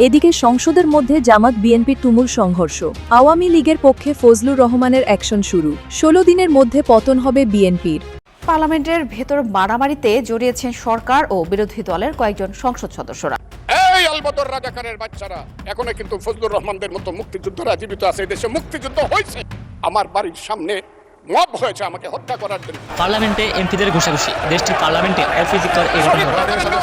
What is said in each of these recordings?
এদিকে সংসদের মধ্যে জামাত বিএনপির তুমুল সংঘর্ষ। আওয়ামী লীগের পক্ষে ফজলুর রহমানের অ্যাকশন শুরু। ১৬ দিনের মধ্যে পতন হবে বিএনপির। পার্লামেন্টের ভেতর মারামারিতে জড়িয়েছেন সরকার ও বিরোধী দলের কয়েকজন সংসদ সদস্যরা। এই আলবদর রাজাকারের বাচ্চারা এখনো কিন্তু ফজলুর রহমানদের মতো মুক্তিযোদ্ধারা জীবিত আছে। এই দেশে মুক্তিযুদ্ধ হয়েছে, আমার বাড়ির সামনে মব হয়েছে আমাকে হত্যা করার জন্য। পার্লামেন্টে এমপিদের ঘুষাঘুষি, দেশটির পার্লামেন্টে অপ্রীতিকর এই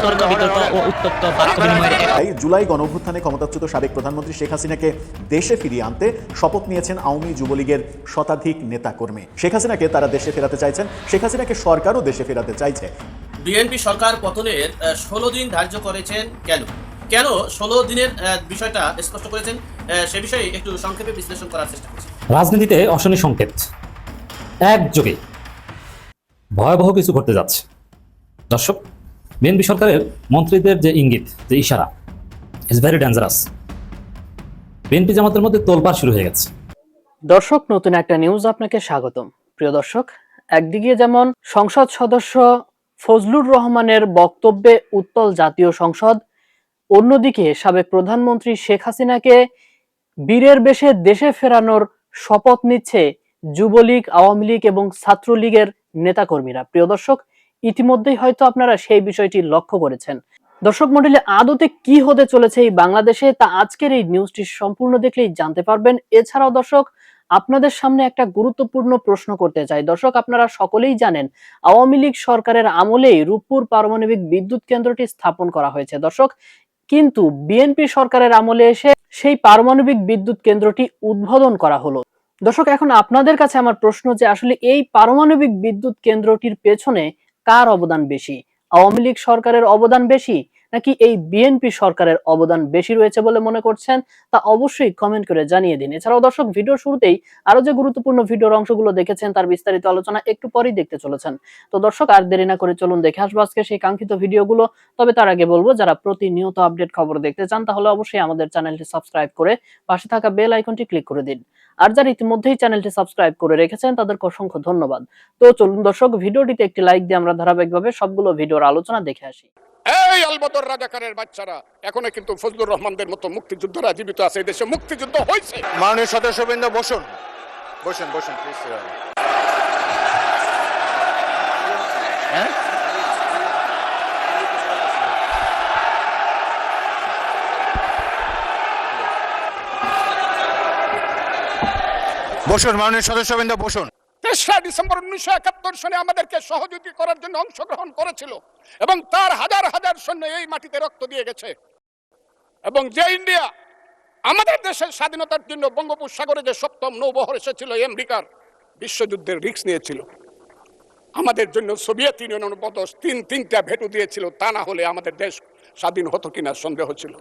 তর্ক বিতর্ক ও উত্তপ্ত বাক্য বিনিময়ের। জুলাই গণঅভ্যুত্থানে ক্ষমতাচ্যুত সাবেক প্রধানমন্ত্রী শেখ হাসিনাকে দেশে ফিরিয়ে আনতে শপথ নিয়েছেন আওয়ামী যুবলীগের শতাধিক নেতাকর্মী। শেখ হাসিনাকে তারা দেশে ফেরাতে চাইছেন, শেখ হাসিনাকে সরকারও দেশে ফেরাতে চাইছে। বিএনপি সরকার পতনের 16 দিন ধার্য করেছেন কেন 16 দিনের বিষয়টা স্পষ্ট করেছেন, সে বিষয়ে একটু সংক্ষেপে বিশ্লেষণ করার চেষ্টা করছি। রাজনীতিতে অশনি সংকেত, একযোগে ভয়াবহ কিছু ঘটতে যাচ্ছে। দর্শক, বিএনপি সরকারের মন্ত্রীদের যে ইঙ্গিত, যে ইশারা, ইজ ভেরি ডেঞ্জারাস। বিএনপি জামাতের মধ্যে তোলপাড় শুরু হয়ে গেছে। দর্শক, নতুন একটা নিউজ আপনাকে স্বাগতম। প্রিয় দর্শক, একদিকে যেমন সংসদ সদস্য ফজলুর রহমানের বক্তব্যে উত্তাল জাতীয় সংসদ, অন্যদিকে সাবেক প্রধানমন্ত্রী শেখ হাসিনাকে বীরের বেশে দেশে ফেরানোর শপথ নিচ্ছে যুবলীগ, আওয়ামী লীগ এবং ছাত্রলীগের নেতাকর্মীরা। প্রিয় দর্শক, ইতিমধ্যেই হয়তো আপনারা সেই বিষয়টি লক্ষ্য করেছেন। দর্শক মণ্ডলী, আদতে কি হতে চলেছে এই বাংলাদেশে তা আজকের এই নিউজটি সম্পূর্ণ দেখলেই জানতে পারবেন। এছাড়াও দর্শক, আপনাদের সামনে একটা গুরুত্বপূর্ণ প্রশ্ন করতে চাই। দর্শক, আপনারা সকলেই জানেন আওয়ামী লীগ সরকারের আমলেই রূপপুর পারমাণবিক বিদ্যুৎ কেন্দ্রটি স্থাপন করা হয়েছে। দর্শক, কিন্তু বিএনপি সরকারের আমলে এসে সেই পারমাণবিক বিদ্যুৎ কেন্দ্রটি উদ্বোধন করা হলো। দর্শক, এখন আপনাদের কাছে আমার প্রশ্ন যে আসলে এই পারমাণবিক বিদ্যুৎ কেন্দ্রটির পেছনে কার অবদান বেশি? আওয়ামী লীগ সরকারের অবদান বেশি নাকি এই বিএনপি সরকারের অবদান বেশি রয়েছে বলে মনে করছেন? তা অবশ্যই কমেন্ট করে জানিয়ে দিন। এছাড়াও দর্শক, ভিডিওর শুরুতেই আরো যে গুরুত্বপূর্ণ ভিডিওর অংশগুলো দেখেছেন তার বিস্তারিত আলোচনা একটু পরেই দেখতে চলেছেন। তো দর্শক, আর দেরি না করে চলুন দেখে আসবো আজকে সেই কাঙ্ক্ষিত ভিডিওগুলো। তবে তার আগে বলবো, যারা প্রতিনিয়ত আপডেট খবর দেখতে চান তাহলে অবশ্যই আমাদের চ্যানেলটি সাবস্ক্রাইব করে পাশে থাকা বেল আইকনটি ক্লিক করে দিন। আর যারা ইতিমধ্যেই চ্যানেলটি সাবস্ক্রাইব করে রেখেছেন তাদেরকে অসংখ্য ধন্যবাদ। তো চলুন দর্শক, ভিডিওটিতে একটি লাইক দিয়ে আমরা ধারাবাহিকভাবে সবগুলো ভিডিওর আলোচনা দেখে আসি। এই আলবদর রাজাকারের বাচ্চারা এখনো কিন্তু ফজলুর রহমানদের মতো মুক্তিযোদ্ধারা জীবিত আছে। এই দেশে মুক্তিযুদ্ধ হয়েছে। মাননীয় সদস্যবৃন্দ বসুন বসুন বসুন প্লিজ। বসুন মাননীয় সদস্যবৃন্দ বসুন। 3রা ডিসেম্বর 1971 সনে আমাদেরকে সহযোগী করার জন্য অংশগ্রহণ করেছিল এবং তার হাজার হাজার সৈন্য এই মাটিতে রক্ত দিয়ে গেছে। এবং যে ইন্ডিয়া আমাদের দেশের স্বাধীনতার জন্য বঙ্গোপসাগরে যে 7ম নৌবহর এসেছিল আমেরিকার, বিশ্বযুদ্ধের রিস্ক নিয়েছিল আমাদের জন্য। সোভিয়েত ইউনিয়নের মতো তিনটা ভেটু দিয়েছিল, তা না হলে আমাদের দেশ স্বাধীন হতো কিনা সন্দেহ ছিল।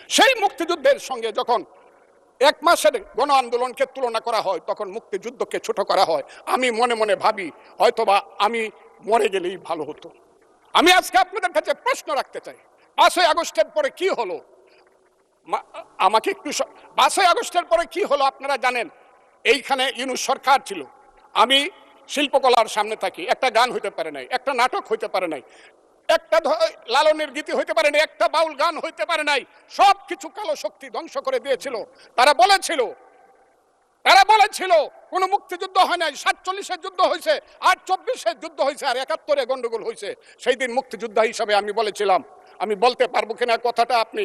সেই মুক্তিযুদ্ধের সঙ্গে যখন 1 মাসের গণ আন্দোলনকে তুলনা করা হয় তখন মুক্তিযুদ্ধকে ছোট করা হয়। আমি মনে মনে ভাবি হয়তোবা আমি মরে গেলেই ভালো হতো। আমি আজকে আপনাদের কাছে প্রশ্ন রাখতে চাই, 5ই আগস্টের পরে কি হলো? আমাকে একটু 5ই আগস্টের পরে কি হলো আপনারা জানেন? এইখানে ইউনূস সরকার ছিল, আমি শিল্পকলার সামনে থাকি। একটা গান হইতে পারে নাই, একটা নাটক হইতে পারে নাই, একটা লালনের গীতি হইতে পারে নাই, একটা বাউল গান হইতে পারে নাই। সব কিছু কালো শক্তি ধ্বংস করে দিয়েছিল। তারা বলেছিল কোন মুক্তিযুদ্ধ হয় নাই, 47-এর যুদ্ধ হয়েছে, আর 24-এর যুদ্ধ হয়েছে, আর 71-এ গন্ডগোল হয়েছে। সেই দিন মুক্তিযোদ্ধা হিসাবে আমি বলেছিলাম, আমি বলতে পারবো কিনা কথাটা আপনি,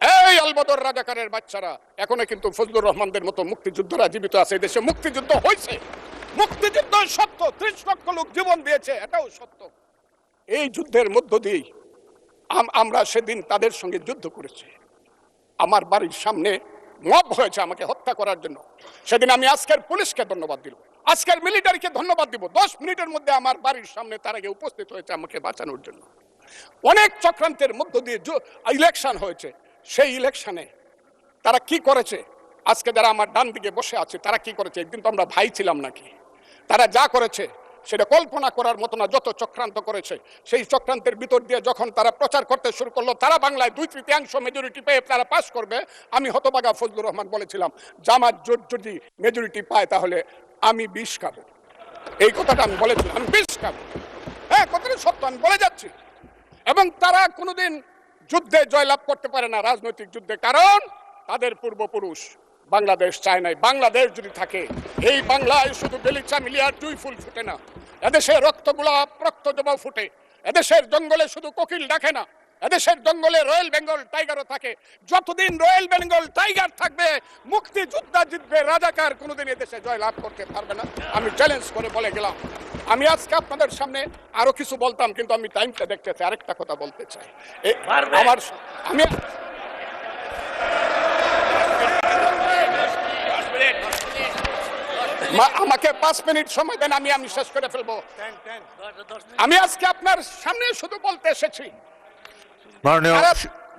এই আলবদর রাজাকারের বাচ্চারা এখনো কিন্তু ফজলুর রহমানদের মতো মুক্তিযোদ্ধারা জীবিত আছে। এই দেশে মুক্তিযুদ্ধ হয়েছে, মুক্তিযুদ্ধ সত্য, 30 লক্ষ লোক জীবন দিয়েছে, এটাও সত্য। এই যুদ্ধের মধ্য দিয়েই আমরা সেদিন তাদের সঙ্গে যুদ্ধ করেছি। আমার বাড়ির সামনে মব হয়েছে আমাকে হত্যা করার জন্য। সেদিন আমি আজকের পুলিশকে ধন্যবাদ দিব, আজকের মিলিটারিকে ধন্যবাদ দিব। 10 মিনিটের মধ্যে আমার বাড়ির সামনে তার আগে উপস্থিত হয়েছে আমাকে বাঁচানোর জন্য। অনেক চক্রান্তের মধ্য দিয়ে ইলেকশন হয়েছে। সেই ইলেকশনে তারা কি করেছে, আজকে যারা আমার ডান দিকে বসে আছে তারা কি করেছে? একদিন তো আমরা ভাই ছিলাম নাকি? তারা যা করেছে সেটা কল্পনা করার মতো না। যত চক্রান্ত করেছে, সেই চক্রান্তের ভিতর দিয়ে যখন তারা প্রচার করতে শুরু করলো তারা বাংলায় 2/3 মেজরিটি পেয়ে তারা পাস করবে, আমি হতভাগা ফজলুর রহমান বলেছিলাম জামাত জোট যদি মেজরিটি পায় তাহলে আমি বিষ খাবো। এই কথাটা আমি বলেছিলাম, আমি বিষ খাবো। হ্যাঁ, কথাটা সত্য, আমি বলে যাচ্ছি। এবং তারা কোনোদিন যুদ্ধে জয়লাভ করতে পারে না, রাজনৈতিক যুদ্ধে, কারণ তাদের পূর্বপুরুষ বাংলাদেশ চায় নাই। বাংলাদেশ যদি থাকে, এই বাংলায় শুধু বেলিচা মিলিয়ার দুই ফুল ফুটে না, এদেশে রক্তগোলাপ রক্তজবা ফুটে, এদেশের জঙ্গলে শুধু কোকিল ডাকে না, এদেশের জঙ্গলে রয়্যাল বেঙ্গল টাইগারও থাকে। যতদিন রয়্যাল বেঙ্গল টাইগার থাকবে, মুক্তিযোদ্ধা জিতবে, রাজাকার কোনোদিন এদেশে জয় লাভ করতে পারবে না। আমি চ্যালেঞ্জ করে বলে গেলাম। আমি আজকে আপনাদের সামনে আরো কিছু বলতাম, কিন্তু আমি টাইমটা দেখতে চাই, আরেকটা কথা বলতে চাই। আমি আমাকে 5 মিনিট সময় দেন, আমি শেষ করে ফেলবো। আমি আজকে আপনার সামনে শুধু বলতে এসেছি,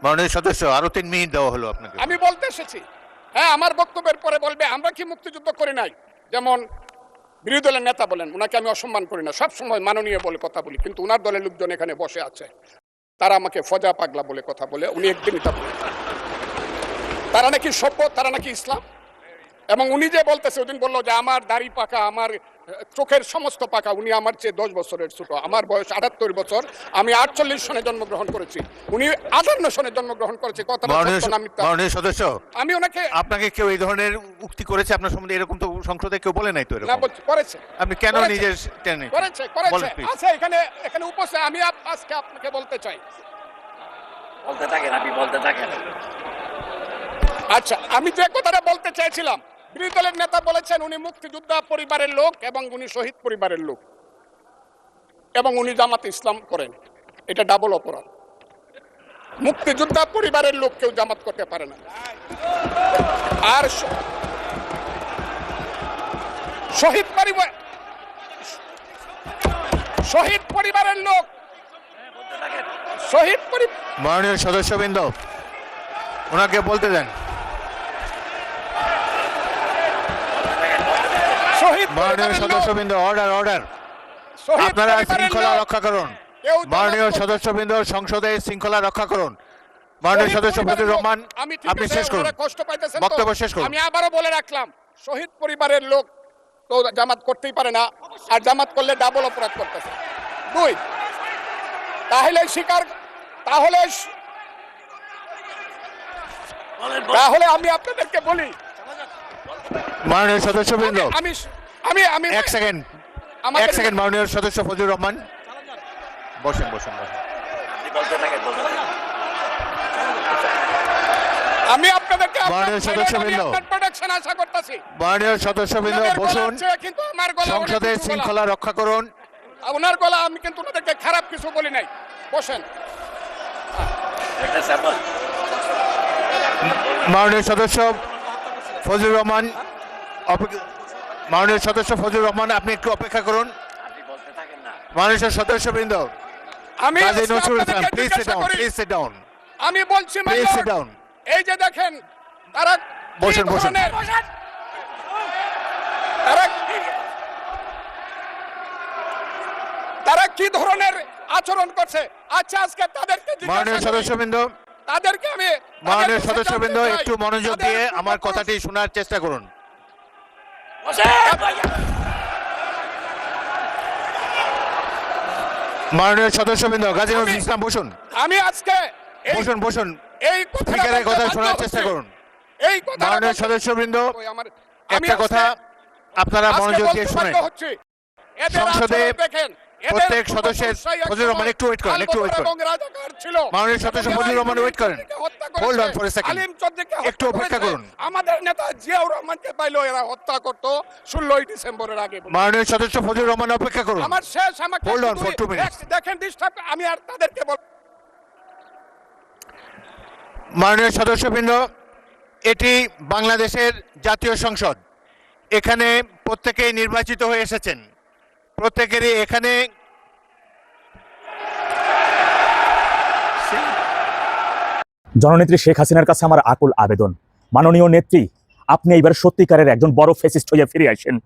মাননীয় সদস্য, আরো 3 মিনিট দেওয়া হলো আপনাকে। আমি বলতে এসেছি, হ্যাঁ, আমার বক্তব্যের পরে বলবে আমরা কি মুক্তিযুদ্ধ করি নাই। যেমন বিরোধী দলের নেতা বলেন, ওনাকে আমি অসম্মান করি না, সবসময় মাননীয় বলে কথা বলি, কিন্তু ওনার দলের লোকজন এখানে বসে আছে, তারা আমাকে ফজা পাগলা বলে কথা বলে। উনি একদিনই তা বলেন, তারা নাকি সভ্য, তারা নাকি ইসলাম। এবং উনি যে বলতেছে, ওদিন বললো যে আমার দাড়ি পাকা, আমার চোখের সমস্ত পাকা, উনি আমার চেয়ে 10 বছরের ছোট। আমার বয়স 78 বছর, আমি 48 সনে জন্মগ্রহণ করেছি, উনি 58 সনে জন্মগ্রহণ করেছে। মাননীয় সদস্য, আমি ওনাকে, আপনাকে কেউ এই ধরনের উক্তি করেছে আপনার সম্বন্ধে? এরকম তো সংসদে কেউ বলে নাই তো এরকম। না, করেছে। আপনি কেন নিজের টেনে করেছে আছে এখানে উপস্থিত। আমি আজকে আপনাকে বলতে চাই, বলতে থাকেন, আপনি বলতে থাকেন। আচ্ছা, আমি যে কথাটা বলতে চাইছিলাম, বিরোধী দলের নেতা বলেছেন উনি মুক্তিযোদ্ধা পরিবারের লোক এবং উনি শহীদ পরিবারের লোক এবং উনি জামাত ইসলাম করেন। এটা ডাবল অপরাধ। মুক্তিযোদ্ধা পরিবারের লোক কেউ জামাত করতে পারে না। আর শহীদ পরিবারের লোক, মাননীয় সদস্যবৃন্দ, ওনাকে বলতে দেন। মাননীয় সদস্যবৃন্দ, অর্ডার। আপনারা শৃঙ্খলা রক্ষা করুন। মাননীয় সদস্যবৃন্দ, সংসদে শৃঙ্খলা রক্ষা করুন। মাননীয় সদস্য ফজলুর রহমান, আপনি শেষ করুন, বক্তব্য শেষ করুন। আমি আবারও বলে রাখলাম, শহীদ পরিবারের লোক তো জামাত করতেই পারে না, আর জামাত করলে ডাবল অপরাধ করতেছে। 2, তাহলে আমি আপনাদেরকে বলি, মাননীয় সদস্যবৃন্দ, আমি এক সেকেন্ড, মাননীয় সদস্য ফজলুর রহমান, বসেন। আমি আপনাদেরকে মাননীয় সদস্যবৃন্দ, প্রোটেকশন আশা করতেছি। মাননীয় সদস্যবৃন্দ, বসুন, কিন্তু আমার গলা, সংসদে শৃঙ্খলা রক্ষা করুন। ওনার গলা, আমি কিন্তু ওনাদেরকে খারাপ কিছু বলি নাই। বসেন। মাননীয় সদস্য ফজলুর রহমান, মাননীয় সদস্য ফজলুর রহমান, আপনি একটু অপেক্ষা করুন। মাননীয় সদস্যবৃন্দ, আমি প্লিজ সিট ডাউন। আমি বলছি, এই যে দেখেন, তারা বসেন। তারা কি ধরনের আচরণ করছে। আচ্ছা, আজকে তাদেরকে, মাননীয় সদস্যবৃন্দ, একটু মনোযোগ দিয়ে আমার কথাটি শোনার চেষ্টা করুন। মাননীয় সদস্যবৃন্দ, গাজী নজরুল ইসলাম, বসুন। আমি আজকে বসুন, এই স্পিকারের কথা শোনার চেষ্টা করুন। মাননীয় সদস্যবৃন্দ, একটা কথা আপনারা মনোযোগ দিয়ে শুনেন। সংসদে প্রত্যেক সদস্যের, ফজলুর রহমান একটু ওয়েট করেন। মাননীয় সদস্য ফজলুর রহমান, ওয়েট করেন, hold on for a second, একটু অপেক্ষা করুন। আমাদের নেতা জিয়াউর রহমানকে পাইলো এরা হত্যা করতো 16 ডিসেম্বরের আগে। মাননীয় সদস্য ফজলুর রহমান, অপেক্ষা করুন। আমার শেষ, আমাকে হোল্ড অন ফর 2 মিনিটস। দেখেন, ডিস্টার্ব, আমি আর তাদেরকে বল। মাননীয় সদস্যবৃন্দ, এটি বাংলাদেশের জাতীয় সংসদ। এখানে প্রত্যেকেই নির্বাচিত হয়ে এসেছেন, প্রত্যেকেরই এখানে জননেত্রী শেখ হাসিনার কাছে আমার আকুল আবেদন, মাননীয় নেত্রী, আপনি এইবার সত্যিকারের একজন বড় ফ্যাসিস্ট হয়ে ফিরে আসেন।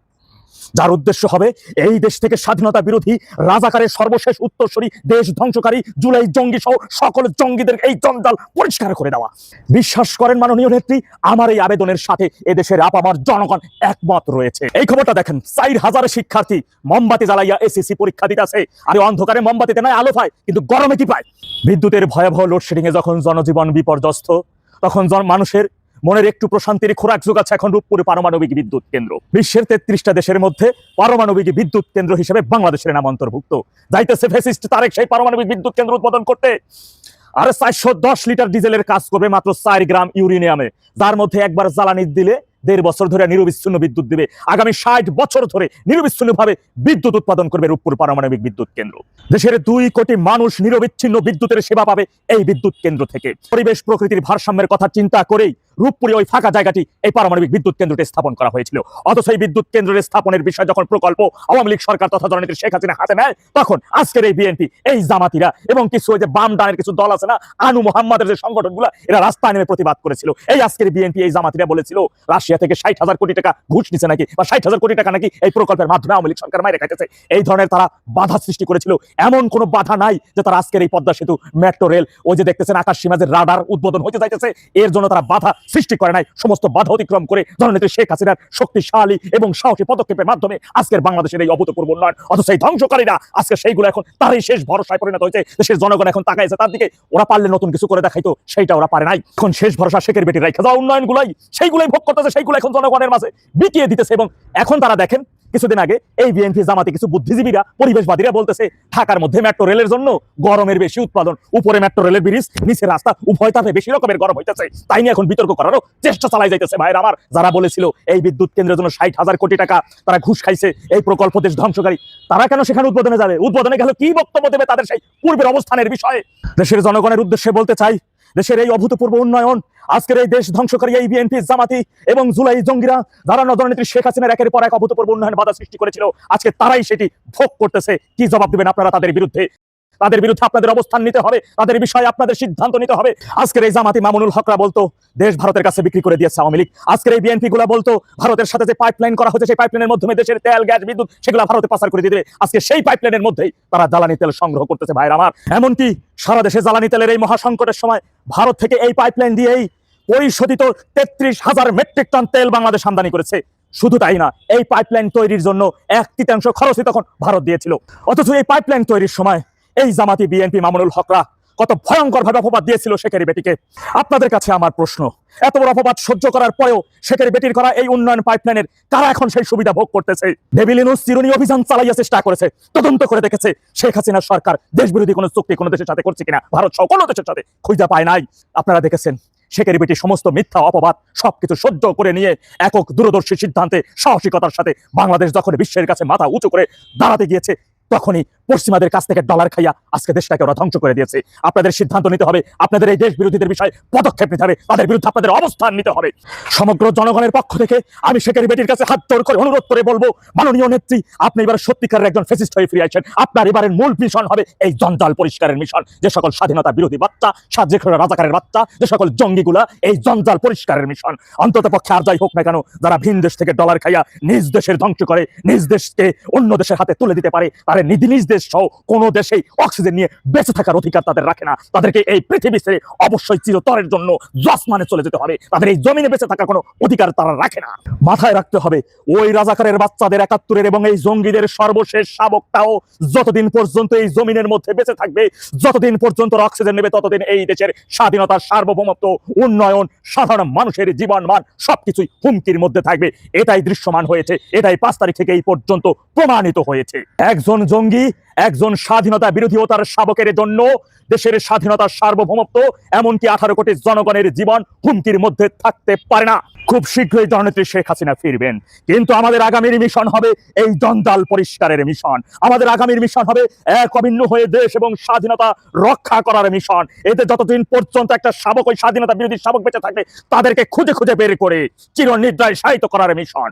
যার উদ্দেশ্য হবে এই দেশ থেকে স্বাধীনতা বিরোধী রাজাকারের সর্বশেষ উত্তরসূরি, দেশ ধ্বংসকারী জুলাই জঙ্গি সহ সকল জঙ্গিদের এই জঞ্জাল পরিষ্কার করে দেওয়া। বিশ্বাস করেন মাননীয় নেত্রী, আমার এই আবেদনের সাথে এদেশের আপামার জনগণ একমত রয়েছে। এই খবরটা দেখেন, 4,000 শিক্ষার্থী মোমবাতি জ্বালাইয়া এসএসসি পরীক্ষা দিতে আছে। আর অন্ধকারে মোমবাতিতে নয় আলো পায়, কিন্তু গরমে কি পায়? বিদ্যুতের ভয়াবহ লোডশেডিং এ যখন জনজীবন বিপর্যস্ত, তখন মানুষের মনের একটু প্রশান্তির খোরাক যোগাচ্ছে এখন রূপপুরে পারমাণবিক বিদ্যুৎ কেন্দ্র। বিশ্বের 33টা দেশের মধ্যে পারমাণবিক বিদ্যুৎ কেন্দ্র হিসেবে বাংলাদেশের নাম অন্তর্ভুক্ত। যাইতেছে ফ্যাসিস্ট তারেক সেই পারমাণবিক বিদ্যুৎ কেন্দ্র উৎপাদন করতে। আর 410 লিটার ডিজেলের কাজ করবে মাত্র 4 গ্রাম ইউরেনিয়ামে, যার মধ্যে একবার জ্বালানি দিলে 1.5 বছর ধরে নিরবিচ্ছিন্ন বিদ্যুৎ দিবে। আগামী 60 বছর ধরে নিরবিচ্ছিন্নভাবে বিদ্যুৎ উৎপাদন করবে রূপপুর পারমাণবিক বিদ্যুৎ কেন্দ্র। দেশের 2 কোটি মানুষ নিরবিচ্ছিন্ন বিদ্যুতের সেবা পাবে এই বিদ্যুৎ কেন্দ্র থেকে। পরিবেশ প্রকৃতির ভারসাম্যের কথা চিন্তা করেই রূপপুরে ওই ফাঁকা জায়গাটি এই পারমাণবিক বিদ্যুৎ কেন্দ্রটি স্থাপন করা হয়েছিল। অথচ এই বিদ্যুৎ কেন্দ্রের স্থাপনের বিষয় যখন প্রকল্প আওয়ামী লীগ সরকার তথা জননেত্রী শেখ হাসিনা হাতে নেয়, তখন আজকের এই বিএনপি, এই জামাতিরা এবং কিছু ওই যে বাম ডানের কিছু দল আছে না, আনু মোহাম্মদের যে সংগঠনগুলো, এরা রাস্তায় নেমে প্রতিবাদ করেছিল। এই আজকের বিএনপি, এই জামাতিরা বলেছিল রাশিয়া থেকে 60,000 কোটি টাকা ঘুষ নিছে নাকি, বা 60,000 কোটি টাকা নাকি এই প্রকল্পের মাধ্যমে আওয়ামী লীগ সরকার মাইরে খাইতেছে। এই ধরনের তারা বাধা সৃষ্টি করেছিল। এমন কোনো বাধা নাই যে তারা আজকের এই পদ্মা সেতু, মেট্রো রেল, ওই যে দেখতেছেন আকাশ সীমাজের রাডার উদ্বোধন হতে যাইতেছে, এর জন্য তারা বাধা সৃষ্টি করে নাই। সমস্ত বাধা অতিক্রম করে জননেত্রী শেখ হাসিনার শক্তিশালী এবং সাহসী পদক্ষেপের মাধ্যমে আজকের বাংলাদেশের এই অভূতপূর্ব উন্নয়ন। অথচ এই ধ্বংসকারীরা আজকে সেইগুলো এখন তারই শেষ ভরসায় পরিণত হয়েছে। দেশের জনগণ এখন তাকাইছে তার দিকে। ওরা পারলে নতুন কিছু করে দেখাইতো, সেইটা ওরা পারে নাই। এখন শেষ ভরসা শেখের বেটি রাইখা যাওয়া উন্নয়ন গুলাই, সেইগুলোই ভোগ করতেছে, সেইগুলো এখন জনগণের মাঝে বিকিয়ে দিতেছে। এবং এখন তারা দেখেন, কিছুদিন আগে এই বিএনপি জামাতে কিছু বুদ্ধিজীবীরা, পরিবেশবাদীরা বলতেছে ঢাকার মধ্যে মেট্রো রেলের জন্য গরমের বেশি উৎপাদন, উপরে মেট্রো রেলের ব্রিজ, নিচে রাস্তা, উভয় তাপে বেশি রকমের গরম হইতেছে। তাই নিয়ে এখন বিতর্ক করারও চেষ্টা চালাই যাইতেছে। ভাইরা আমার, যারা বলেছিল এই বিদ্যুৎ কেন্দ্রের জন্য 60,000 কোটি টাকা তারা ঘুষ খাইছে, এই প্রকল্প দেশ ধ্বংসকারী, তারা কেন সেখানে উদ্বোধনে যাবে? উদ্বোধনে গেলে কি বক্তব্য দেবে তাদের সেই পূর্বের অবস্থানের বিষয়ে? দেশের জনগণের উদ্দেশ্যে বলতে চাই, দেশের এই অভূতপূর্ব উন্নয়ন, আজকের এই দেশ ধ্বংসকারী এই বিএনপি জামাতি এবং জুলাই জঙ্গিরা, যারা জননেত্রী শেখ হাসিনার একের পর এক অভূতপূর্ব উন্নয়ন বাধা সৃষ্টি করেছিল, আজকে তারাই সেটি ভোগ করতেছে। কি জবাব দিবেন আপনারা তাদের বিরুদ্ধে? তাদের বিরুদ্ধে আপনাদের অবস্থান নিতে হবে, তাদের বিষয়ে আপনাদের সিদ্ধান্ত নিতে হবে। আজকের এই জামাতি মামুনুল হকরা বলতো দেশ ভারতের কাছে বিক্রি করে দিয়েছে আওয়ামী লীগ। আজকের এই বিএনপি গুলা বলতো ভারতের সাথে যে পাইপলাইন করা হয়েছে, সেই পাইপলাইনের মাধ্যমে দেশের তেল, গ্যাস, বিদ্যুৎ সেগুলো ভারতে পাচার করে দিয়ে দেবে। আজকে সেই পাইপলাইনের মধ্যেই তারা জ্বালানি তেল সংগ্রহ করতেছে। ভাইরা আমার, এমনকি সারা দেশে জ্বালানি তেলের এই মহাসংকটের সময় ভারত থেকে এই পাইপলাইন দিয়েই পরিশোধিত 33,000 মেট্রিক টন তেল বাংলাদেশ আমদানি করেছে। শুধু তাই না, এই পাইপলাইন তৈরির জন্য 1/3 খরচই তখন ভারত দিয়েছিল। অথচ এই পাইপলাইন তৈরির সময় এই জামাতি বিএনপি মামুনুল হকরা কত ভয়ঙ্কর ভাবে অপবাদ দিয়েছিল শেখের বেটিকে। আপনাদের কাছে আমার প্রশ্ন, এত বড় অপবাদ সহ্য করার পরেও শেখের বেটির করা এই উন্নয়ন পাইপলাইনের কারা এখন সেই সুবিধা ভোগ করতেছে? ডেভিলিনুস চিরুনি অভিযান চালাইয়া চেষ্টা করেছে, তদন্ত করে দেখেছে শেখ হাসিনার সরকার দেশ বিরোধী কোনো চুক্তি কোনো দেশের সাথে করছে কিনা, ভারত সহ কোনো দেশের সাথে খুঁজে পায় নাই। আপনারা দেখেছেন শেখের বেটি সমস্ত মিথ্যা অপবাদ সবকিছু সহ্য করে নিয়ে একক দূরদর্শী সিদ্ধান্তে সাহসিকতার সাথে বাংলাদেশ যখন বিশ্বের কাছে মাথা উঁচু করে দাঁড়াতে গিয়েছে, তখনই পশ্চিমাদের কাছ থেকে ডলার খাইয়া আজকে দেশটাকে ওরা ধ্বংস করে দিয়েছে। আপনাদের সিদ্ধান্ত নিতে হবে, আপনাদের এই দেশ বিরোধীদের বিষয়ে পদক্ষেপ নিতে হবে, তাদের বিরুদ্ধে আপনাদের অবস্থান নিতে হবে। সমগ্র জনগণের পক্ষ থেকে আমি শেখের বেটির কাছে হাত জোড় করে অনুরোধ করে বলবো, মাননীয় নেত্রী, আপনি এবার সত্যিকারের একজন ফ্যাসিস্ট হয়ে ফিরে আসেন। আপনার এবারের মূল মিশন হবে এই জঞ্জাল পরিষ্কারের মিশন। যে সকল স্বাধীনতা বিরোধী বাচ্চা, যে সকল রাজাকারের বাচ্চা, যে সকল জঙ্গিগুলা, এই জঞ্জাল পরিষ্কারের মিশন। অন্তত পক্ষে আর যাই হোক না কেন, যারা ভিন দেশ থেকে ডলার খাইয়া নিজ দেশের ধ্বংস করে নিজ দেশকে অন্য দেশের হাতে তুলে দিতে পারে, তারা নিজ দেশ সহ কোনো দেশেই অক্সিজেন নিয়ে বেঁচে থাকার অধিকার তাদের রাখে না। তাদেরকে এই পৃথিবী ছেড়ে অবশ্যই চিরতরের জন্য আসমানে চলে যেতে হবে। তাদের এই জমিনে বেঁচে থাকার কোনো অধিকার তারা রাখে না। মাথায় রাখতে হবে, ওই রাজাকারের বাচ্চাদের 71-এর এবং এই জঙ্গিদের সর্বশেষ শাবকটাও যতদিন পর্যন্ত এই জমিনের মধ্যে বেঁচে থাকবে, যতদিন পর্যন্ত অক্সিজেন নেবে, ততদিন এই দেশের স্বাধীনতা, সার্বভৌমত্ব, উন্নয়ন, সাধারণ মানুষের জীবনমান সবকিছুই হুমকির মধ্যে থাকবে। এটাই দৃশ্যমান হয়েছে, এটাই 5 তারিখ থেকে এই পর্যন্ত প্রমাণিত হয়েছে। একজন জঙ্গি, একজন স্বাধীনতা বিরোধী ও তার শাবকের জন্য দেশের স্বাধীনতার সার্বভৌমত্ব, এমনকি 18 কোটি জনগণের জীবন হুমকির মধ্যে থাকতে পারে না। খুব শীঘ্রই জননেত্রী শেখ হাসিনা ফিরবেন, কিন্তু আমাদের আগামীর মিশন হবে এই জঞ্জাল পরিষ্কারের মিশন। আমাদের আগামীর মিশন হবে এক অভিন্ন হয়ে দেশ এবং স্বাধীনতা রক্ষা করার মিশন। এতে যতদিন পর্যন্ত একটা শাবক, ওই স্বাধীনতা বিরোধী শাবক বেঁচে থাকবে, তাদেরকে খুঁজে খুঁজে বের করে চিরনিদ্রায় শায়িত করার মিশন।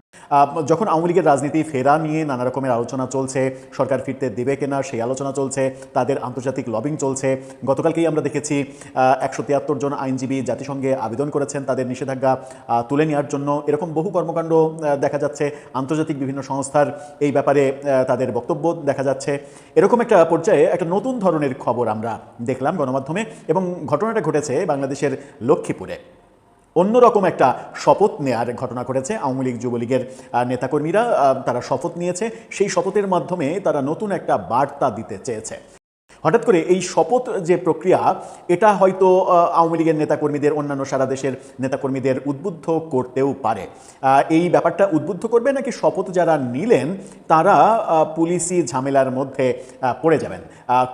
যখন আওয়ামী লীগের রাজনীতি ফেরা নিয়ে নানা রকমের আলোচনা চলছে, সরকার ফিরতে দিবে কিনা কিনা সেই আলোচনা চলছে, তাদের আন্তর্জাতিক লবিং চলছে। গতকালকেই আমরা দেখেছি 173 জন আইনজীবী জাতিসংঘে আবেদন করেছেন তাদের নিষেধাজ্ঞা তুলে নেওয়ার জন্য। এরকম বহু কর্মকাণ্ড দেখা যাচ্ছে, আন্তর্জাতিক বিভিন্ন সংস্থার এই ব্যাপারে তাদের বক্তব্য দেখা যাচ্ছে। এরকম একটা পর্যায়ে একটা নতুন ধরনের খবর আমরা দেখলাম গণমাধ্যমে, এবং ঘটনাটা ঘটেছে বাংলাদেশের লক্ষ্মীপুরে। অন্যরকম একটা শপথ নেয়ার ঘটনা ঘটেছে। আওয়ামী লীগ যুবলীগের নেতাকর্মীরা তারা শপথ নিয়েছে, সেই শপথের মাধ্যমে তারা নতুন একটা বার্তা দিতে চেয়েছে। হঠাৎ করে এই শপথ যে প্রক্রিয়া, এটা হয়তো আওয়ামী লীগের নেতাকর্মীদের, অন্যান্য সারা দেশের নেতাকর্মীদের উদ্বুদ্ধ করতেও পারে। এই ব্যাপারটা উদ্বুদ্ধ করবে নাকি শপথ যারা নিলেন তারা পুলিশি ঝামেলার মধ্যে পড়ে যাবেন?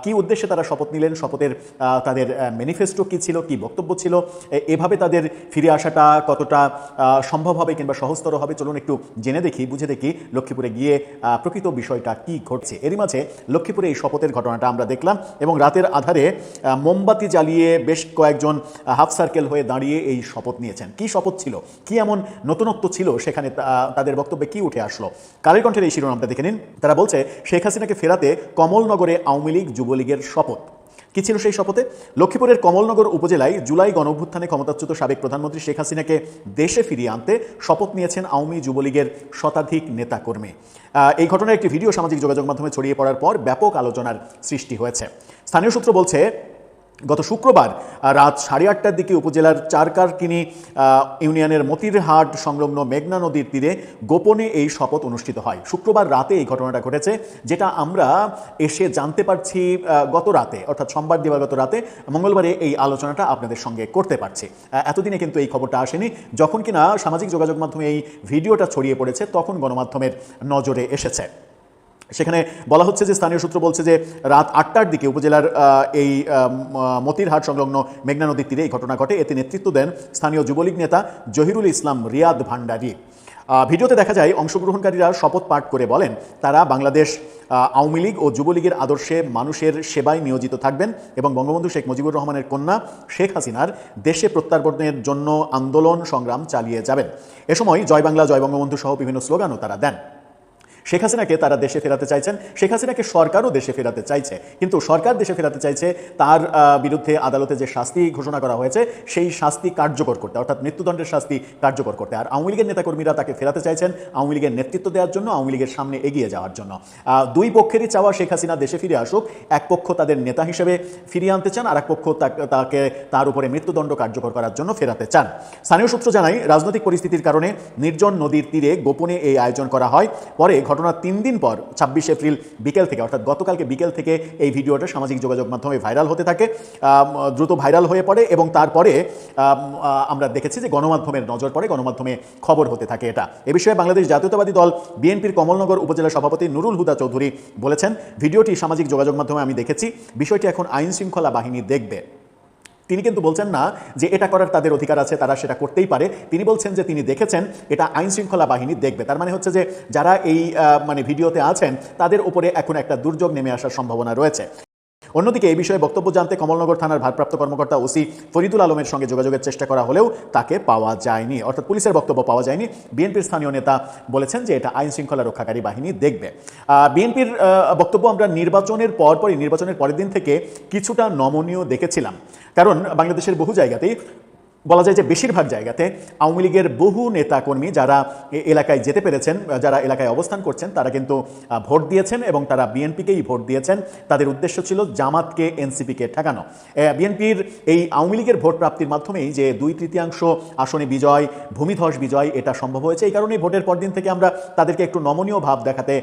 কি উদ্দেশ্যে তারা শপথ নিলেন, শপথের তাদের ম্যানিফেস্টো কী ছিল, কি বক্তব্য ছিল, এভাবে তাদের ফিরে আসাটা কতটা সম্ভব হবে কিংবা সহজতর হবে, চলুন একটু জেনে দেখি, বুঝে দেখি লক্ষ্মীপুরে গিয়ে প্রকৃত বিষয়টা কি ঘটছে। এরই মাঝে লক্ষ্মীপুরে এই শপথের ঘটনাটা আমরা দেখলাম, এবং রাতের আধারে মোমবাতি জ্বালিয়ে বেশ কয়েকজন হাফ সার্কেল হয়ে দাঁড়িয়ে এই শপথ নিয়েছেন। কি শপথ ছিল, কি এমন নতুনত্ব ছিল সেখানে, তাদের বক্তব্যে কি উঠে আসলো? কালের কণ্ঠের এই শিরোনামটা দেখে নিন। তারা বলছে, শেখ হাসিনাকে ফেরাতে কমলনগরে আওয়ামী লীগ যুবলীগের শপথ। কি ছিল সেই শপথে? লক্ষ্মীপুরের কমলনগর উপজেলায় জুলাই গণঅভ্যুত্থানে ক্ষমতাচ্যুত সাবেক প্রধানমন্ত্রী শেখ হাসিনাকে দেশে ফিরিয়ে আনতে শপথ নিয়েছেন আওয়ামী যুবলীগের শতাধিক নেতাকর্মী। এই ঘটনার একটি ভিডিও সামাজিক যোগাযোগ মাধ্যমে ছড়িয়ে পড়ার পর ব্যাপক আলোচনার সৃষ্টি হয়েছে। স্থানীয় সূত্র বলছে, গত শুক্রবার রাত 8:30টার দিকে উপজেলার চারকারকিনি ইউনিয়নের মতিরহাট সংলগ্ন মেঘনা নদীর তীরে গোপনে এই শপথ অনুষ্ঠিত হয়। শুক্রবার রাতে এই ঘটনাটা ঘটেছে, যেটা আমরা এসে জানতে পারছি গত রাতে, অর্থাৎ সোমবার দিবাগত রাতে। মঙ্গলবারে এই আলোচনাটা আপনাদের সঙ্গে করতে পারছি। এতদিনে কিন্তু এই খবরটা আসেনি। যখন কিনা সামাজিক যোগাযোগ মাধ্যমে এই ভিডিওটা ছড়িয়ে পড়েছে, তখন গণমাধ্যমের নজরে এসেছে। সেখানে বলা হচ্ছে যে, স্থানীয় সূত্র বলছে যে রাত 8টার দিকে উপজেলার এই মতিরহাট সংলগ্ন মেঘনা নদীর তীরে এই ঘটনা ঘটে। এতে নেতৃত্ব দেন স্থানীয় যুবলীগ নেতা জহিরুল ইসলাম রিয়াদ ভান্ডারী। ভিডিওতে দেখা যায় অংশগ্রহণকারীরা শপথ পাঠ করে বলেন তারা বাংলাদেশ আওয়ামী লীগ ও যুবলীগের আদর্শে মানুষের সেবায় নিয়োজিত থাকবেন এবং বঙ্গবন্ধু শেখ মুজিবুর রহমানের কন্যা শেখ হাসিনার দেশে প্রত্যাবর্তনের জন্য আন্দোলন সংগ্রাম চালিয়ে যাবেন। এ সময় জয় বাংলা, জয় বঙ্গবন্ধু সহ বিভিন্ন স্লোগানও তারা দেন। শেখ হাসিনাকে তারা দেশে ফেরাতে চাইছেন, শেখ হাসিনাকে সরকারও দেশে ফেরাতে চাইছে, কিন্তু সরকার দেশে ফেরাতে চাইছে তার বিরুদ্ধে আদালতে যে শাস্তি ঘোষণা করা হয়েছে সেই শাস্তি কার্যকর করতে, অর্থাৎ মৃত্যুদণ্ডের শাস্তি কার্যকর করতে। আর আওয়ামী লীগের নেতাকর্মীরা তাকে ফেরাতে চাইছেন আওয়ামী লীগের নেতৃত্ব দেওয়ার জন্য, আওয়ামী লীগের সামনে এগিয়ে যাওয়ার জন্য। দুই পক্ষেরই চাওয়া শেখ হাসিনা দেশে ফিরে আসুক। এক পক্ষ তাদের নেতা হিসেবে ফিরিয়ে আনতে চান, আর এক পক্ষ তাকে তার উপরে মৃত্যুদণ্ড কার্যকর করার জন্য ফেরাতে চান। স্থানীয় সূত্র জানায়, রাজনৈতিক পরিস্থিতির কারণে নির্জন নদীর তীরে গোপনে এই আয়োজন করা হয়। পরে ঘটনার 3 দিন পর 26 এপ্রিল বিকেল থেকে, অর্থাৎ গতকালকে বিকেল থেকে এই ভিডিওটা সামাজিক যোগাযোগ মাধ্যমে ভাইরাল হতে থাকে, দ্রুত ভাইরাল হয়ে পড়ে, এবং তারপরে আমরা দেখেছি যে গণমাধ্যমের নজর পড়ে, গণমাধ্যমে খবর হতে থাকে এটা। এ বিষয়ে বাংলাদেশ জাতীয়তাবাদী দল বিএনপির কমলনগর উপজেলা সভাপতি নুরুল হুদা চৌধুরী বলেছেন, ভিডিওটি সামাজিক যোগাযোগ মাধ্যমে আমি দেখেছি, বিষয়টি এখন আইন শৃঙ্খলা বাহিনী দেখবে। তিনি কিন্তু বলছেন না যে এটা করার তাদের অধিকার আছে, তারা সেটা করতেই পারে। তিনি বলছেন যে তিনি দেখেছেন, এটা আইন শৃঙ্খলা বাহিনী দেখবে। তার মানে হচ্ছে যে যারা এই ভিডিওতে আছেন তাদের উপরে এখন একটা দুর্যোগ নেমে আসার সম্ভাবনা রয়েছে। অন্যদিকে এই বিষয়ে বক্তব্য জানতে কমলনগর থানার ভারপ্রাপ্ত কর্মকর্তা ওসি ফরিদুল আলমের সঙ্গে যোগাযোগের চেষ্টা করা হলেও তাকে পাওয়া যায়নি, অর্থাৎ পুলিশের বক্তব্য পাওয়া যায়নি। বিএনপির স্থানীয় নেতা বলেছেন যে এটা আইন শৃঙ্খলা রক্ষাকারী বাহিনী দেখবে। বিএনপির বক্তব্য আমরা নির্বাচনের পরের দিন থেকে কিছুটা নমনীয় দেখেছিলাম, কারণ বাংলাদেশের বহু জায়গাতেই বলা যায় যে বেশিরভাগ জায়গাতে আওয়ামী লীগের বহু নেতাকর্মী যারা এলাকায় যেতে পেরেছেন, যারা এলাকায় অবস্থান করছেন, তারা কিন্তু ভোট দিয়েছেন এবং তারা বিএনপিকেই ভোট দিয়েছেন। তাদের উদ্দেশ্য ছিল জামাতকে, এনসিপিকে ঠেকানো। বিএনপির এই আওয়ামী লীগের ভোট প্রাপ্তির মাধ্যমেই যে 2/3 আসনে বিজয়, ভূমিধস বিজয়, এটা সম্ভব হয়েছে। এই কারণেই ভোটের পরদিন থেকে আমরা তাদেরকে একটু নমনীয় ভাব দেখাতে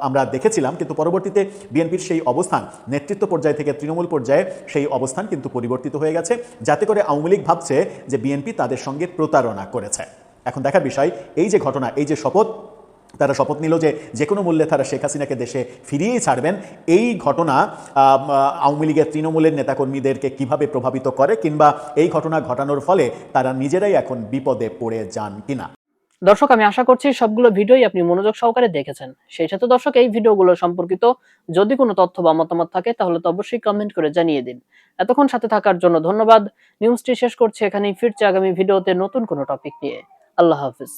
আমরা দেখেছিলাম, কিন্তু পরবর্তীতে বিএনপির সেই অবস্থান নেতৃত্ব পর্যায় থেকে তৃণমূল পর্যায়ে সেই অবস্থান কিন্তু পরিবর্তিত হয়ে গেছে, যাতে করে আওয়ামী লীগ ভাবছে যে বিএনপি তাদের সঙ্গে প্রতারণা করেছে। এখন দেখার বিষয়, এই যে ঘটনা, এই যে শপথ, তারা শপথ নিল যে কোনো মূল্যে তারা শেখ হাসিনাকে দেশে ফিরিয়েই ছাড়বেন, এই ঘটনা আওয়ামী লীগের তৃণমূলের নেতাকর্মীদেরকে কিভাবে প্রভাবিত করে, কিংবা এই ঘটনা ঘটানোর ফলে তারা নিজেরাই এখন বিপদে পড়ে যান কিনা। দর্শক, আমি আশা করছি সবগুলো ভিডিওই আপনি মনোযোগ সহকারে দেখেছেন। সেই সাথে দর্শক, এই ভিডিওগুলো সম্পর্কিত যদি কোনো তথ্য বা মতামত থাকে তাহলে তো অবশ্যই কমেন্ট করে জানিয়ে দিন। এতক্ষণ সাথে থাকার জন্য ধন্যবাদ। নিউজটি শেষ করছি এখানেই, ফিরছে আগামী ভিডিওতে নতুন কোনো টপিক নিয়ে। আল্লাহ হাফিজ।